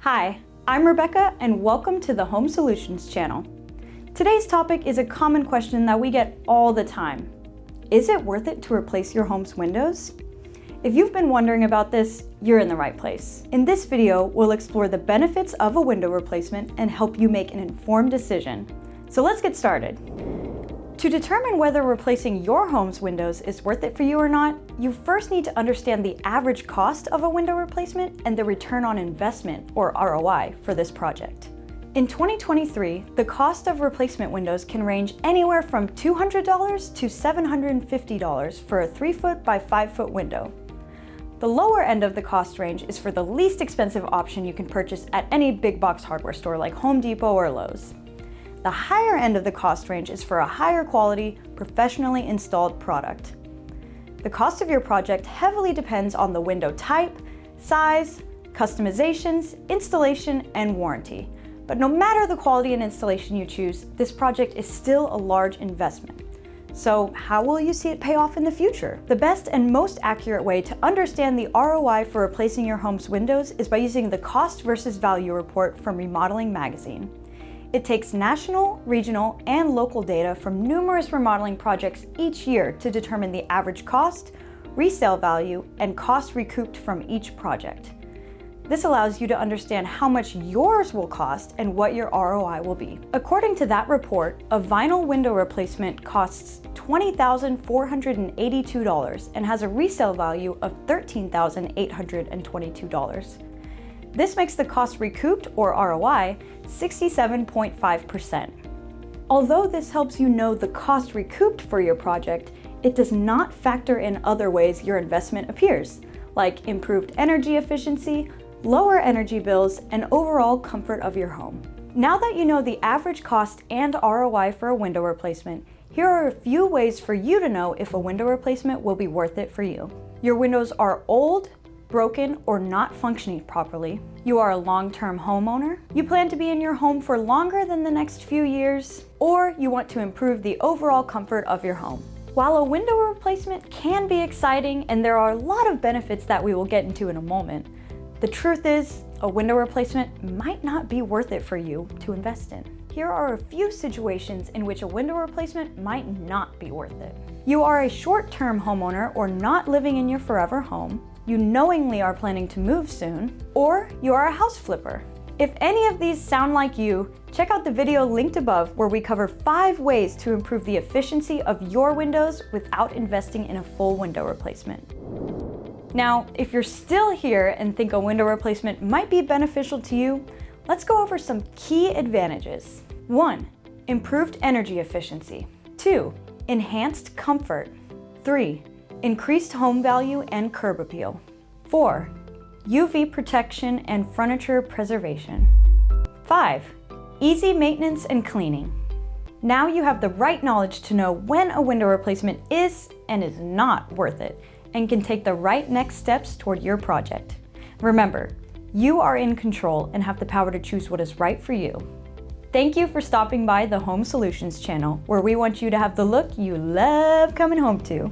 Hi, I'm Rebecca and welcome to the Home Solutions channel. Today's topic is a common question that we get all the time. Is it worth it to replace your home's windows? If you've been wondering about this, you're in the right place. In this video, we'll explore the benefits of a window replacement and help you make an informed decision. So let's get started. To determine whether replacing your home's windows is worth it for you or not, you first need to understand the average cost of a window replacement and the return on investment, or ROI, for this project. In 2023, the cost of replacement windows can range anywhere from $200 to $750 for a 3-foot by 5-foot window. The lower end of the cost range is for the least expensive option you can purchase at any big box hardware store like Home Depot or Lowe's. The higher end of the cost range is for a higher quality, professionally installed product. The cost of your project heavily depends on the window type, size, customizations, installation, and warranty. But no matter the quality and installation you choose, this project is still a large investment. So how will you see it pay off in the future? The best and most accurate way to understand the ROI for replacing your home's windows is by using the cost versus value report from Remodeling magazine. It takes national, regional, and local data from numerous remodeling projects each year to determine the average cost, resale value, and cost recouped from each project. This allows you to understand how much yours will cost and what your ROI will be. According to that report, a vinyl window replacement costs $20,482 and has a resale value of $13,822. This makes the cost recouped, or ROI, 67.5%. Although this helps you know the cost recouped for your project, it does not factor in other ways your investment appears, like improved energy efficiency, lower energy bills, and overall comfort of your home. Now that you know the average cost and ROI for a window replacement, here are a few ways for you to know if a window replacement will be worth it for you. Your windows are old, broken, or not functioning properly. You are a long-term homeowner. You plan to be in your home for longer than the next few years, or you want to improve the overall comfort of your home. While a window replacement can be exciting and there are a lot of benefits that we will get into in a moment, the truth is a window replacement might not be worth it for you to invest in. Here are a few situations in which a window replacement might not be worth it. You are a short-term homeowner or not living in your forever home. You knowingly are planning to move soon, or you are a house flipper. If any of these sound like you, check out the video linked above where we cover 5 ways to improve the efficiency of your windows without investing in a full window replacement. Now, if you're still here and think a window replacement might be beneficial to you, let's go over some key advantages. 1. Improved energy efficiency. 2. Enhanced comfort. 3. Increased home value and curb appeal. 4. UV protection and furniture preservation. 5. Easy maintenance and cleaning. Now you have the right knowledge to know when a window replacement is and is not worth it, and can take the right next steps toward your project. Remember, you are in control and have the power to choose what is right for you. Thank you for stopping by the Home Solutions channel, where we want you to have the look you love coming home to.